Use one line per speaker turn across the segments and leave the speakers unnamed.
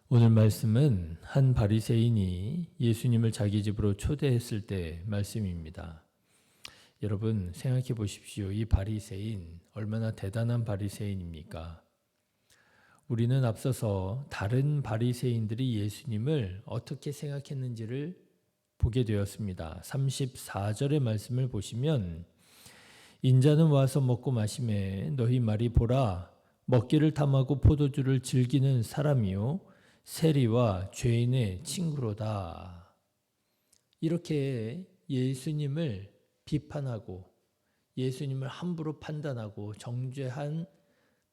오늘 말씀은 한 바리새인이 예수님을 자기 집으로 초대했을 때 말씀입니다. 여러분 생각해 보십시오. 이 바리새인 얼마나 대단한 바리새인입니까? 우리는 앞서서 다른 바리새인들이 예수님을 어떻게 생각했는지를 보게 되었습니다. 34절의 말씀을 보시면 인자는 와서 먹고 마시매 너희 말이 보라 먹기를 탐하고 포도주를 즐기는 사람이요 세리와 죄인의 친구로다. 이렇게 예수님을 비판하고 예수님을 함부로 판단하고 정죄한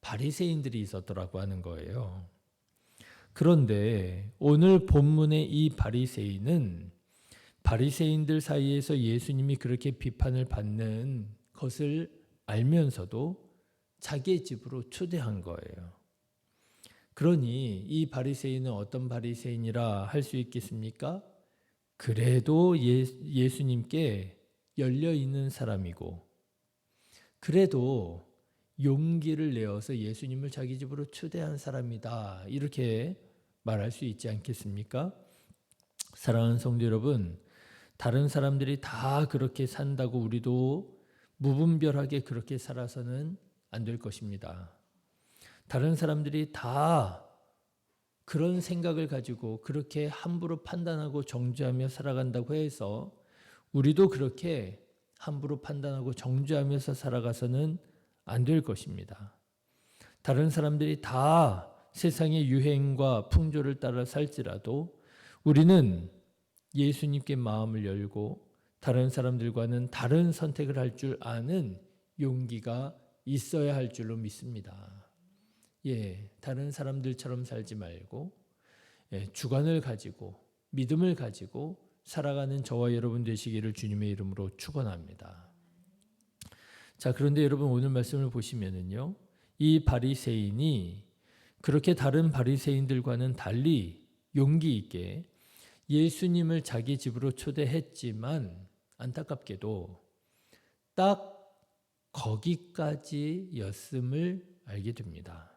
바리새인들이 있었더라고 하는 거예요. 그런데 오늘 본문의 이 바리새인은 바리새인들 사이에서 예수님이 그렇게 비판을 받는 것을 알면서도 자기의 집으로 초대한 거예요. 그러니 이 바리새인은 어떤 바리새인이라 할 수 있겠습니까? 그래도 예수님께 열려 있는 사람이고 그래도 용기를 내어서 예수님을 자기 집으로 초대한 사람이다. 이렇게 말할 수 있지 않겠습니까? 사랑하는 성도 여러분, 다른 사람들이 다 그렇게 산다고 우리도 무분별하게 그렇게 살아서는 안 될 것입니다. 다른 사람들이 다 그런 생각을 가지고 그렇게 함부로 판단하고 정죄하며 살아간다고 해서 우리도 그렇게 함부로 판단하고 정죄하면서 살아가서는 안 될 것입니다. 다른 사람들이 다 세상의 유행과 풍조를 따라 살지라도 우리는 예수님께 마음을 열고 다른 사람들과는 다른 선택을 할 줄 아는 용기가 있어야 할 줄로 믿습니다. 다른 사람들처럼 살지 말고 주관을 가지고 믿음을 가지고 살아가는 저와 여러분 되시기를 주님의 이름으로 축원합니다. 자, 그런데 여러분 오늘 말씀을 보시면은요, 이 바리새인이 그렇게 다른 바리새인들과는 달리 용기 있게 예수님을 자기 집으로 초대했지만 안타깝게도 딱 거기까지였음을 알게 됩니다.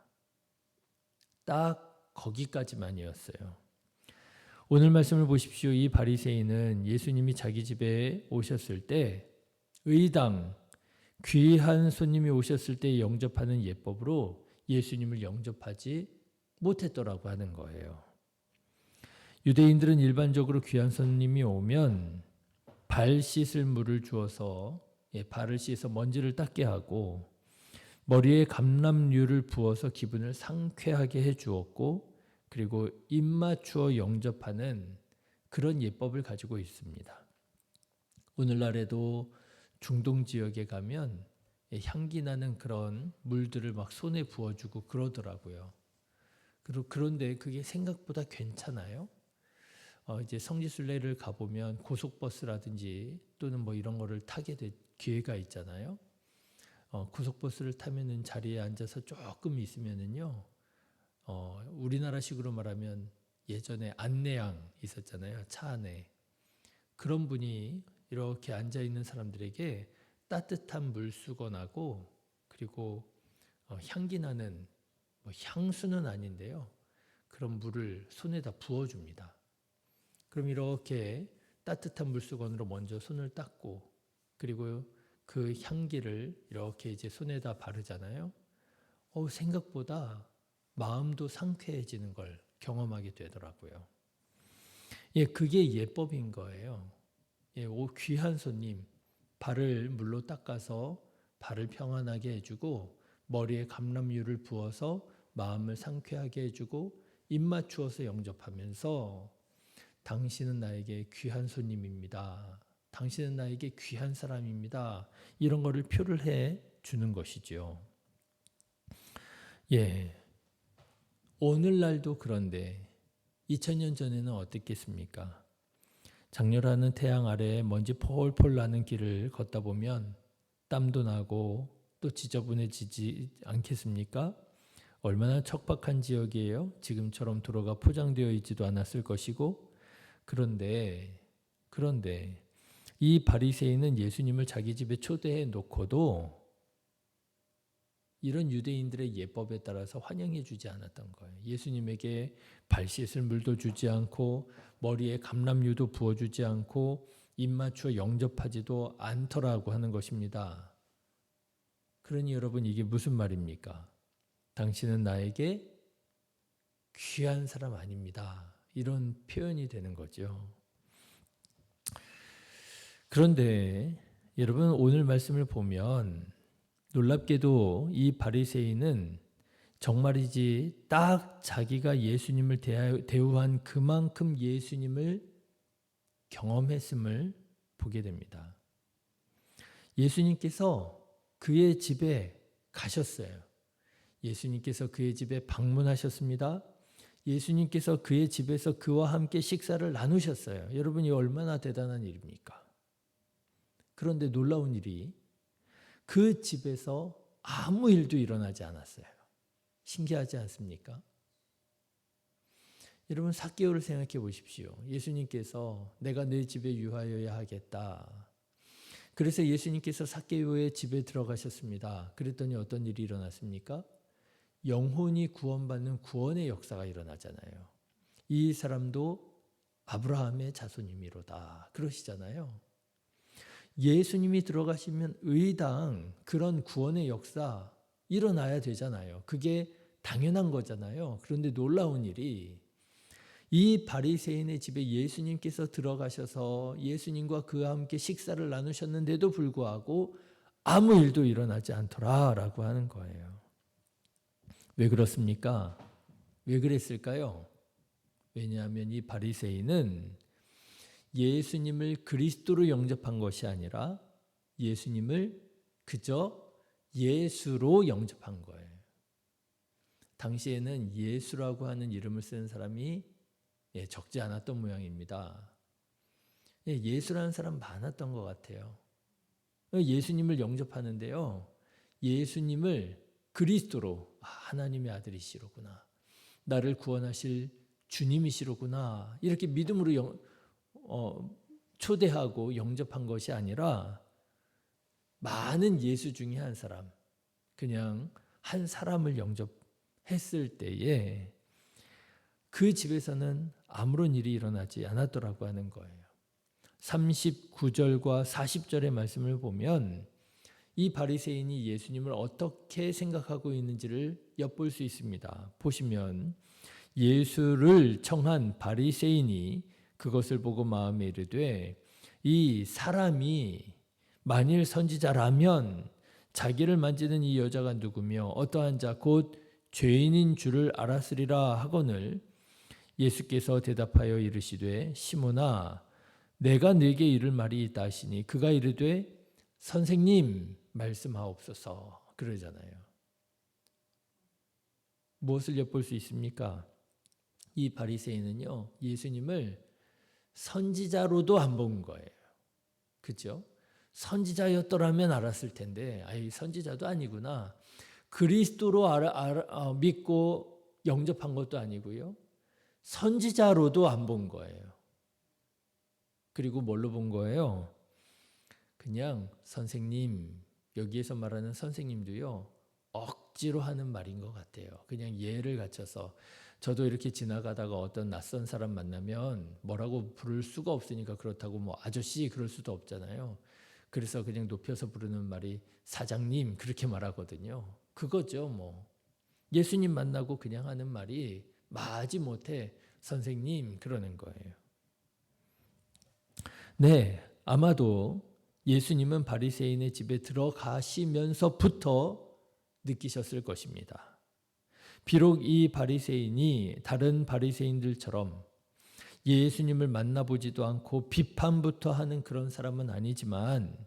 딱 거기까지만이었어요. 오늘 말씀을 보십시오. 이 바리새인은 예수님이 자기 집에 오셨을 때 의당 귀한 손님이 오셨을 때 영접하는 예법으로 예수님을 영접하지 못했더라고 하는 거예요. 유대인들은 일반적으로 귀한 손님이 오면 발 씻을 물을 주어서 발을 씻어 먼지를 닦게 하고 머리에 감람유를 부어서 기분을 상쾌하게 해 주었고 그리고 입 맞추어 영접하는 그런 예법을 가지고 있습니다. 오늘날에도 중동 지역에 가면 향기 나는 그런 물들을 막 손에 부어주고 그러더라고요. 그런데 그게 생각보다 괜찮아요. 이제 성지순례를 가보면 고속버스라든지 또는 뭐 이런 거를 타게 될 기회가 있잖아요. 고속버스를 타면은 자리에 앉아서 조금 있으면은요, 우리나라식으로 말하면 예전에 안내양 있었잖아요. 차 안에. 그런 분이 이렇게 앉아 있는 사람들에게 따뜻한 물수건하고 그리고 향기 나는 뭐 향수는 아닌데요. 그런 물을 손에다 부어줍니다. 그럼 이렇게 따뜻한 물수건으로 먼저 손을 닦고 그리고 그 향기를 이렇게 이제 손에다 바르잖아요. 생각보다 마음도 상쾌해지는 걸 경험하게 되더라고요. 그게 예법인 거예요. 귀한 손님, 발을 물로 닦아서 발을 평안하게 해주고 머리에 감람유를 부어서 마음을 상쾌하게 해주고 입 맞추어서 영접하면서 당신은 나에게 귀한 손님입니다. 당신은 나에게 귀한 사람입니다. 이런 거를 표를 해 주는 것이죠. 오늘날도 그런데 2000년 전에는 어땠겠습니까? 장렬하는 태양 아래에 먼지 폴폴 나는 길을 걷다 보면 땀도 나고 또 지저분해지지 않겠습니까? 얼마나 척박한 지역이에요? 지금처럼 도로가 포장되어 있지도 않았을 것이고 그런데 이 바리새인은 예수님을 자기 집에 초대해 놓고도 이런 유대인들의 예법에 따라서 환영해 주지 않았던 거예요. 예수님에게 발 씻을 물도 주지 않고 머리에 감람유도 부어주지 않고 입 맞추어 영접하지도 않더라고 하는 것입니다. 그러니 여러분 이게 무슨 말입니까? 당신은 나에게 귀한 사람 아닙니다. 이런 표현이 되는 거죠. 그런데 여러분 오늘 말씀을 보면 놀랍게도 이 바리새인은 정말이지 딱 자기가 예수님을 대우한 그만큼 예수님을 경험했음을 보게 됩니다. 예수님께서 그의 집에 가셨어요. 예수님께서 그의 집에 방문하셨습니다. 예수님께서 그의 집에서 그와 함께 식사를 나누셨어요. 여러분이 얼마나 대단한 일입니까? 그런데 놀라운 일이 그 집에서 아무 일도 일어나지 않았어요. 신기하지 않습니까? 여러분 삭개오를 생각해 보십시오. 예수님께서 내가 내 집에 유하여야 하겠다. 그래서 예수님께서 삭개오의 집에 들어가셨습니다. 그랬더니 어떤 일이 일어났습니까? 영혼이 구원받는 구원의 역사가 일어나잖아요. 이 사람도 아브라함의 자손이미로다. 그러시잖아요. 예수님이 들어가시면 의당 그런 구원의 역사 일어나야 되잖아요. 그게 당연한 거잖아요. 그런데 놀라운 일이 이 바리새인의 집에 예수님께서 들어가셔서 예수님과 그와 함께 식사를 나누셨는데도 불구하고 아무 일도 일어나지 않더라라고 하는 거예요. 왜 그렇습니까? 왜 그랬을까요? 왜냐하면 이 바리새인은 예수님을 그리스도로 영접한 것이 아니라 예수님을 그저 예수로 영접한 거예요. 당시에는 예수라고 하는 이름을 쓰는 사람이 적지 않았던 모양입니다. 예수라는 사람 많았던 것 같아요. 예수님을 영접하는데요. 예수님을 그리스도로 하나님의 아들이시로구나. 나를 구원하실 주님이시로구나. 이렇게 믿음으로 초대하고 영접한 것이 아니라 많은 예수 중에 한 사람, 그냥 한 사람을 영접했을 때에 그 집에서는 아무런 일이 일어나지 않았더라고 하는 거예요. 39절과 40절의 말씀을 보면 이 바리새인이 예수님을 어떻게 생각하고 있는지를 엿볼 수 있습니다. 보시면 예수를 청한 바리새인이 그것을 보고 마음에 이르되 이 사람이 만일 선지자라면 자기를 만지는 이 여자가 누구며 어떠한 자 곧 죄인인 줄을 알았으리라 하거늘 예수께서 대답하여 이르시되 시몬아 내가 네게 이를 말이 있다 하시니 그가 이르되 선생님 말씀하옵소서 그러잖아요. 무엇을 엿볼 수 있습니까? 이 바리새인은요 예수님을 선지자로도 안 본 거예요. 그렇죠? 선지자였더라면 알았을 텐데 선지자도 아니구나. 그리스도로 믿고 영접한 것도 아니고요. 선지자로도 안 본 거예요. 그리고 뭘로 본 거예요? 그냥 선생님, 여기에서 말하는 선생님도요. 억지로 하는 말인 것 같아요. 그냥 예를 갖춰서 저도 이렇게 지나가다가 어떤 낯선 사람 만나면 뭐라고 부를 수가 없으니까 그렇다고 뭐 아저씨 그럴 수도 없잖아요. 그래서 그냥 높여서 부르는 말이 사장님 그렇게 말하거든요. 그거죠 뭐. 예수님 만나고 그냥 하는 말이 마지 못해 선생님 그러는 거예요. 네, 아마도 예수님은 바리새인의 집에 들어가시면서부터 느끼셨을 것입니다. 비록 이 바리새인이 다른 바리새인들처럼 예수님을 만나보지도 않고 비판부터 하는 그런 사람은 아니지만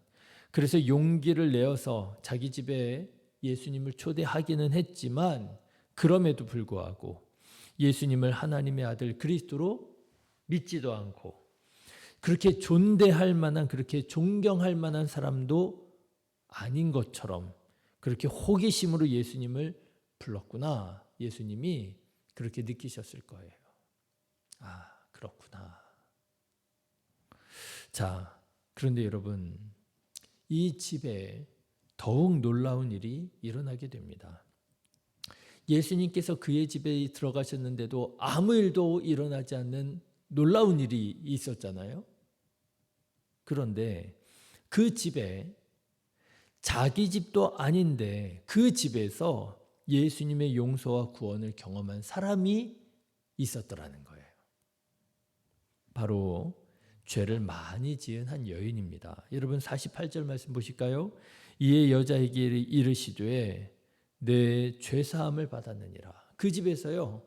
그래서 용기를 내어서 자기 집에 예수님을 초대하기는 했지만 그럼에도 불구하고 예수님을 하나님의 아들 그리스도로 믿지도 않고 그렇게 존대할 만한 그렇게 존경할 만한 사람도 아닌 것처럼 그렇게 호기심으로 예수님을 불렀구나. 예수님이 그렇게 느끼셨을 거예요. 아, 그렇구나. 자, 그런데 여러분, 이 집에 더욱 놀라운 일이 일어나게 됩니다. 예수님께서 그의 집에 들어가셨는데도 아무 일도 일어나지 않는 놀라운 일이 있었잖아요. 그런데 그 집에 자기 집도 아닌데 그 집에서 예수님의 용서와 구원을 경험한 사람이 있었더라는 거예요. 바로 죄를 많이 지은 한 여인입니다. 여러분 48절 말씀 보실까요? 이에 여자에게 이르시되 내 죄사함을 받았느니라. 그 집에서요,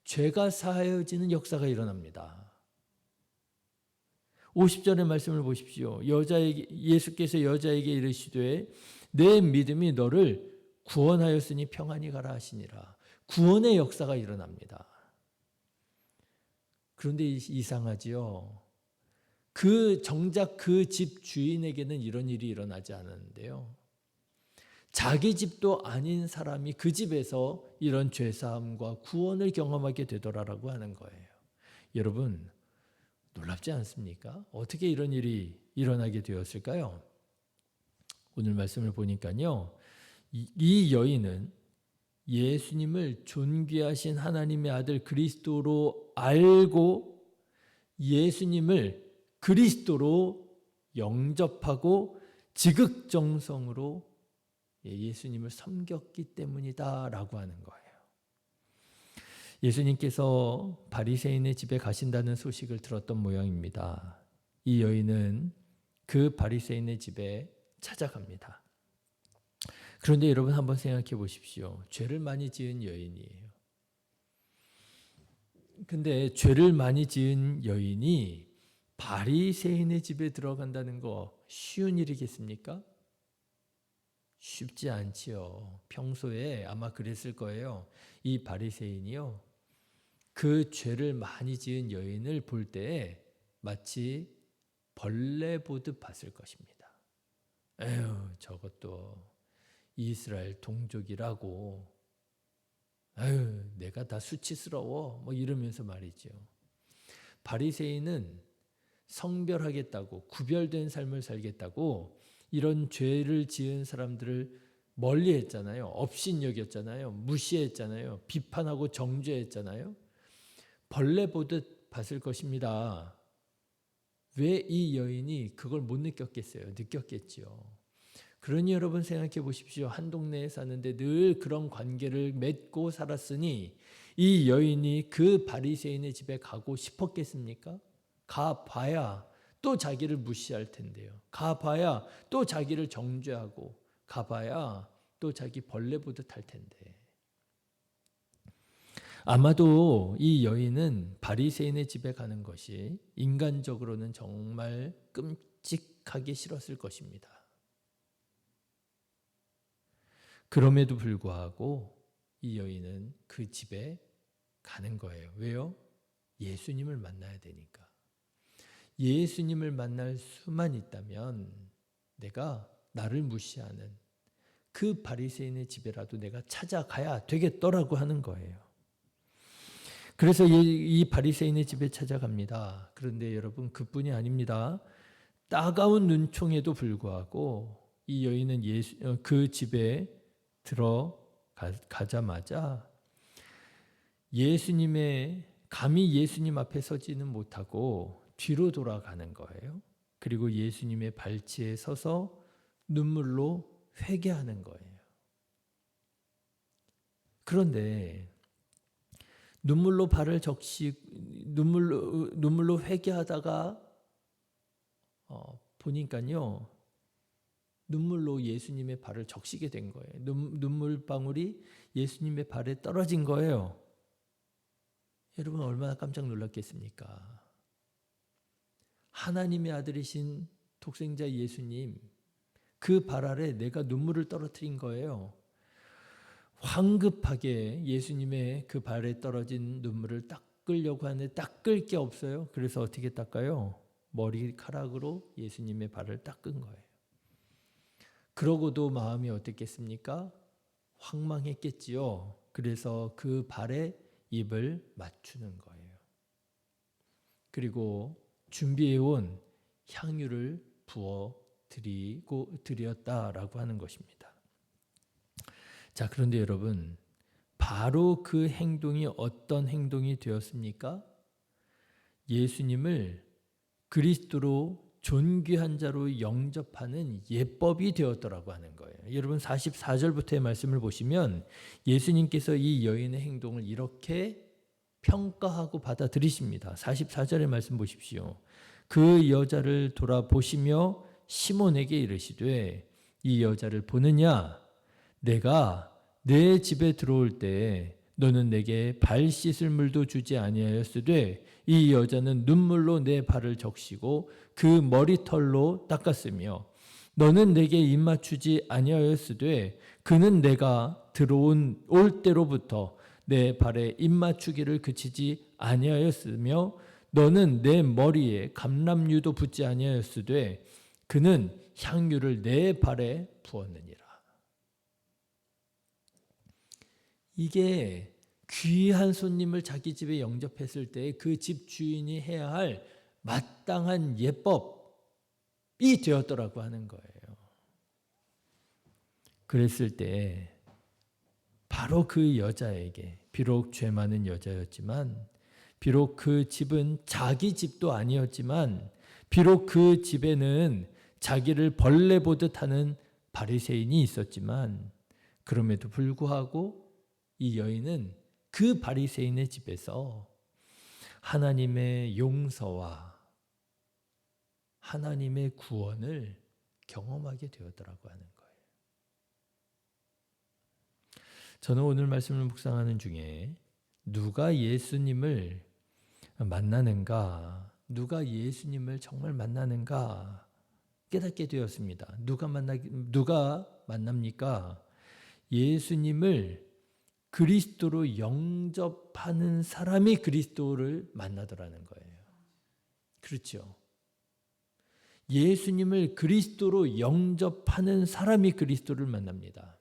죄가 사하여지는 역사가 일어납니다. 50절의 말씀을 보십시오. 예수께서 여자에게 이르시되 내 믿음이 너를 구원하였으니 평안히 가라 하시니라. 구원의 역사가 일어납니다. 그런데 이상하지요. 정작 그 집 주인에게는 이런 일이 일어나지 않았는데요. 자기 집도 아닌 사람이 그 집에서 이런 죄사함과 구원을 경험하게 되더라라고 하는 거예요. 여러분, 놀랍지 않습니까? 어떻게 이런 일이 일어나게 되었을까요? 오늘 말씀을 보니까요, 이 여인은 예수님을 존귀하신 하나님의 아들 그리스도로 알고 예수님을 그리스도로 영접하고 지극정성으로 예수님을 섬겼기 때문이다라고 하는 거예요. 예수님께서 바리새인의 집에 가신다는 소식을 들었던 모양입니다. 이 여인은 그 바리새인의 집에 찾아갑니다. 그런데 여러분 한번 생각해 보십시오. 죄를 많이 지은 여인이에요. 근데 죄를 많이 지은 여인이 바리새인의 집에 들어간다는 거 쉬운 일이겠습니까? 쉽지 않지요. 평소에 아마 그랬을 거예요. 이 바리새인이요, 그 죄를 많이 지은 여인을 볼 때 마치 벌레 보듯 봤을 것입니다. 에휴, 저것도 이스라엘 동족이라고, 에휴, 내가 다 수치스러워, 뭐 이러면서 말이죠. 바리새인은 성별하겠다고, 구별된 삶을 살겠다고 이런 죄를 지은 사람들을 멀리했잖아요. 업신여겼잖아요. 무시했잖아요. 비판하고 정죄했잖아요. 벌레 보듯 봤을 것입니다. 왜 이 여인이 그걸 못 느꼈겠어요? 느꼈겠지요. 그러니 여러분 생각해 보십시오. 한 동네에 사는데 늘 그런 관계를 맺고 살았으니 이 여인이 그 바리새인의 집에 가고 싶었겠습니까? 가봐야 또 자기를 무시할 텐데요. 가봐야 또 자기를 정죄하고, 가봐야 또 자기 벌레 보듯 할 텐데. 아마도 이 여인은 바리새인의 집에 가는 것이 인간적으로는 정말 끔찍하게 싫었을 것입니다. 그럼에도 불구하고 이 여인은 그 집에 가는 거예요. 왜요? 예수님을 만나야 되니까. 예수님을 만날 수만 있다면 내가 나를 무시하는 그 바리새인의 집에라도 내가 찾아가야 되겠더라고 하는 거예요. 그래서 이 바리새인의 집에 찾아갑니다. 그런데 여러분, 그뿐이 아닙니다. 따가운 눈총에도 불구하고 이 여인은 그 집에 들어가자마자 감히 예수님 앞에 서지는 못하고 뒤로 돌아가는 거예요. 그리고 예수님의 발치에 서서 눈물로 회개하는 거예요. 그런데 눈물로 회개하다가 보니까요, 눈물로 예수님의 발을 적시게 된 거예요. 눈물방울이 예수님의 발에 떨어진 거예요. 여러분 얼마나 깜짝 놀랐겠습니까? 하나님의 아들이신 독생자 예수님, 그 발 아래 내가 눈물을 떨어뜨린 거예요. 황급하게 예수님의 그 발에 떨어진 눈물을 닦으려고 하는데 닦을 게 없어요. 그래서 어떻게 닦아요? 머리카락으로 예수님의 발을 닦은 거예요. 그러고도 마음이 어땠겠습니까? 황망했겠지요. 그래서 그 발에 입을 맞추는 거예요. 그리고 준비해온 향유를 부어 드렸다라고 하는 것입니다. 자, 그런데 여러분, 바로 그 행동이 어떤 행동이 되었습니까? 예수님을 그리스도로 존귀한 자로 영접하는 예법이 되었더라고 하는 거예요. 여러분 44절부터의 말씀을 보시면 예수님께서 이 여인의 행동을 이렇게 평가하고 받아들이십니다. 44절의 말씀 보십시오. 그 여자를 돌아보시며 시몬에게 이르시되 이 여자를 보느냐? 내가 내 집에 들어올 때 너는 내게 발 씻을 물도 주지 아니하였으되 이 여자는 눈물로 내 발을 적시고 그 머리털로 닦았으며 너는 내게 입맞추지 아니하였으되 그는 내가 올 때로부터 내 발에 입맞추기를 그치지 아니하였으며 너는 내 머리에 감람유도 붓지 아니하였으되 그는 향유를 내 발에 부었느니라. 이게 귀한 손님을 자기 집에 영접했을 때 그 집 주인이 해야 할 마땅한 예법이 되었더라고 하는 거예요. 그랬을 때 바로 그 여자에게, 비록 죄 많은 여자였지만, 비록 그 집은 자기 집도 아니었지만, 비록 그 집에는 자기를 벌레 보듯 하는 바리새인이 있었지만, 그럼에도 불구하고 이 여인은 그 바리새인의 집에서 하나님의 용서와 하나님의 구원을 경험하게 되었더라고 하는 거예요. 저는 오늘 말씀을 묵상하는 중에 누가 예수님을 만나는가, 누가 예수님을 정말 만나는가 깨닫게 되었습니다. 누가 만납니까? 예수님을 그리스도로 영접하는 사람이 그리스도를 만나더라는 거예요. 그렇죠? 예수님을 그리스도로 영접하는 사람이 그리스도를 만납니다.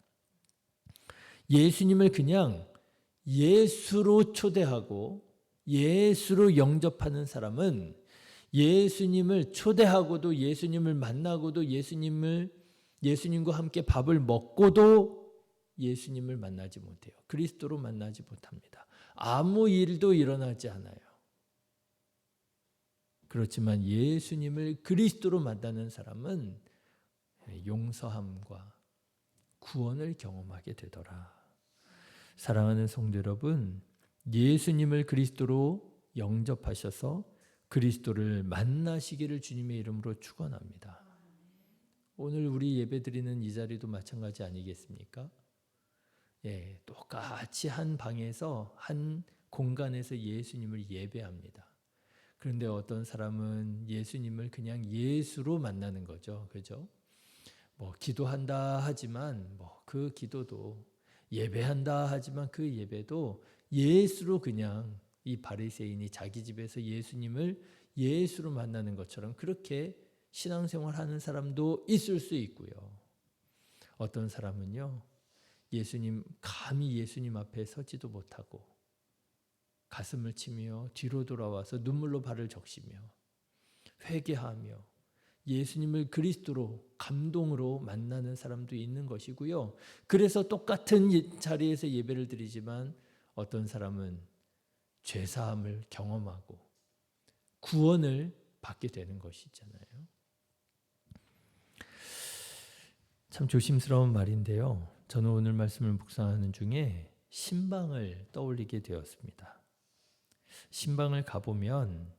예수님을 그냥 예수로 초대하고 예수로 영접하는 사람은 예수님을 초대하고도 예수님을 만나고도 예수님과 함께 밥을 먹고도 예수님을 만나지 못해요. 그리스도로 만나지 못합니다. 아무 일도 일어나지 않아요. 그렇지만 예수님을 그리스도로 만나는 사람은 용서함과 구원을 경험하게 되더라. 사랑하는 성도 여러분, 예수님을 그리스도로 영접하셔서 그리스도를 만나시기를 주님의 이름으로 축원합니다. 오늘 우리 예배드리는 이 자리도 마찬가지 아니겠습니까? 예, 똑같이 한 방에서 한 공간에서 예수님을 예배합니다. 그런데 어떤 사람은 예수님을 그냥 예수로 만나는 거죠. 그죠? 기도한다 하지만 그 기도도 예배한다 하지만 그 예배도 예수로 그냥 이 바리새인이 자기 집에서 예수님을 예수로 만나는 것처럼 그렇게 신앙생활하는 사람도 있을 수 있고요. 어떤 사람은요. 감히 예수님 앞에 서지도 못하고 가슴을 치며 뒤로 돌아와서 눈물로 발을 적시며 회개하며 예수님을 그리스도로 감동으로 만나는 사람도 있는 것이고요. 그래서 똑같은 자리에서 예배를 드리지만 어떤 사람은 죄사함을 경험하고 구원을 받게 되는 것이잖아요. 참 조심스러운 말인데요. 저는 오늘 말씀을 묵상하는 중에 신방을 떠올리게 되었습니다. 신방을 가보면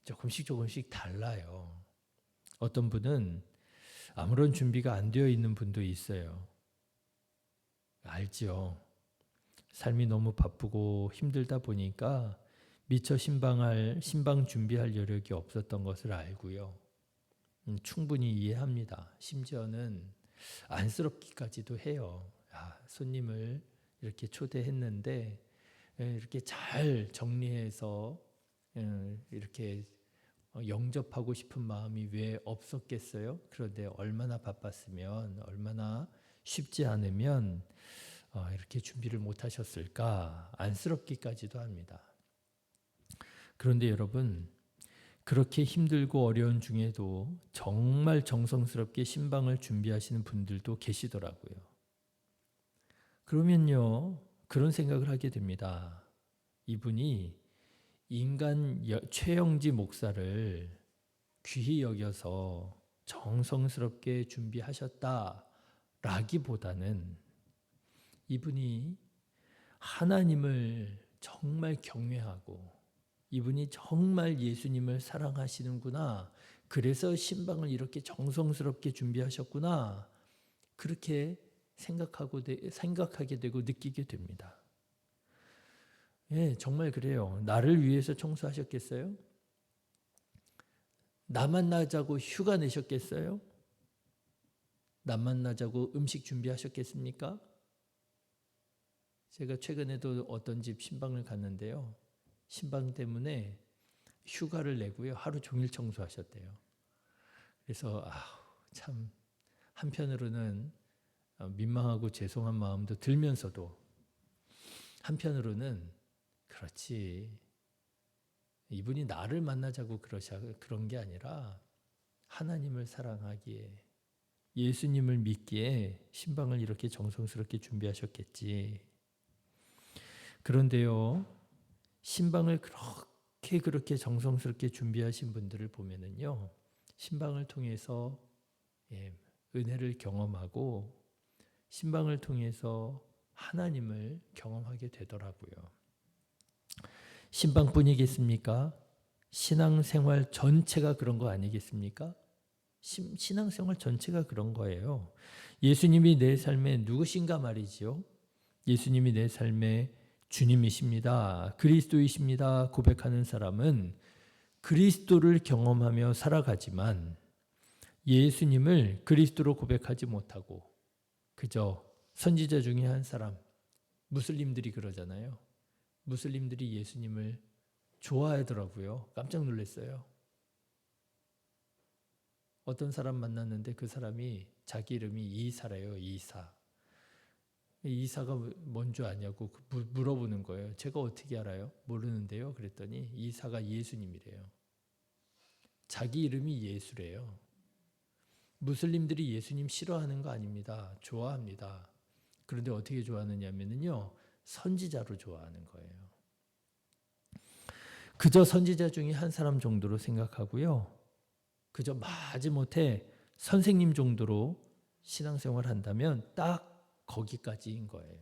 조금씩 달라요. 어떤 분은 아무런 준비가 안 되어 있는 분도 있어요. 알죠? 삶이 너무 바쁘고 힘들다 보니까 미처 신방 준비할 여력이 없었던 것을 알고요. 충분히 이해합니다. 심지어는 안쓰럽기까지도 해요. 손님을 이렇게 초대했는데 이렇게 잘 정리해서 이렇게 영접하고 싶은 마음이 왜 없었겠어요? 그런데 얼마나 바빴으면, 얼마나 쉽지 않으면 이렇게 준비를 못하셨을까 안쓰럽기까지도 합니다. 그런데 여러분, 그렇게 힘들고 어려운 중에도 정말 정성스럽게 신방을 준비하시는 분들도 계시더라고요. 그러면요, 그런 생각을 하게 됩니다. 이분이 인간 최영지 목사를 귀히 여겨서 정성스럽게 준비하셨다라기보다는 이분이 하나님을 정말 경외하고 이분이 정말 예수님을 사랑하시는구나. 그래서 신방을 이렇게 정성스럽게 준비하셨구나. 그렇게 생각하게 되고 느끼게 됩니다. 예, 정말 그래요. 나를 위해서 청소하셨겠어요? 나 만나자고 휴가 내셨겠어요? 나 만나자고 음식 준비하셨겠습니까? 제가 최근에도 어떤 집 신방을 갔는데요. 신방 때문에 휴가를 내고요. 하루 종일 청소하셨대요. 그래서 참 한편으로는 민망하고 죄송한 마음도 들면서도 한편으로는 그렇지. 이분이 나를 만나자고 그런 게 아니라 하나님을 사랑하기에 예수님을 믿기에 신방을 이렇게 정성스럽게 준비하셨겠지. 그런데요, 신방을 그렇게 정성스럽게 준비하신 분들을 보면은요, 신방을 통해서 은혜를 경험하고 신방을 통해서 하나님을 경험하게 되더라고요. 신방뿐이겠습니까? 신앙생활 전체가 그런 거 아니겠습니까? 신앙생활 전체가 그런 거예요. 예수님이 내 삶의 누구신가 말이지요. 예수님이 내 삶의 주님이십니다. 그리스도이십니다. 고백하는 사람은 그리스도를 경험하며 살아가지만 예수님을 그리스도로 고백하지 못하고 그저 선지자 중에 한 사람, 무슬림들이 그러잖아요. 무슬림들이 예수님을 좋아하더라고요. 깜짝 놀랐어요. 어떤 사람 만났는데 그 사람이 자기 이름이 이사래요. 이사. 이사가 뭔 줄 아냐고 물어보는 거예요. 제가 어떻게 알아요? 모르는데요. 그랬더니 이사가 예수님이래요. 자기 이름이 예수래요. 무슬림들이 예수님 싫어하는 거 아닙니다. 좋아합니다. 그런데 어떻게 좋아하느냐면요. 선지자로 좋아하는 거예요. 그저 선지자 중에 한 사람 정도로 생각하고요. 그저 마지못해 선생님 정도로 신앙생활 한다면 딱 거기까지인 거예요.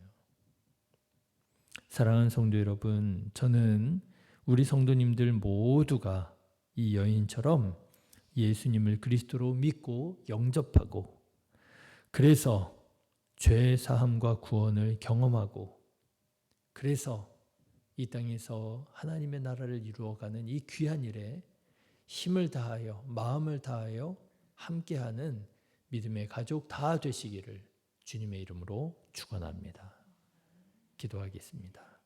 사랑하는 성도 여러분, 저는 우리 성도님들 모두가 이 여인처럼 예수님을 그리스도로 믿고 영접하고 그래서 죄 사함과 구원을 경험하고 그래서 이 땅에서 하나님의 나라를 이루어가는 이 귀한 일에 힘을 다하여 마음을 다하여 함께하는 믿음의 가족 다 되시기를 주님의 이름으로 축원합니다. 기도하겠습니다.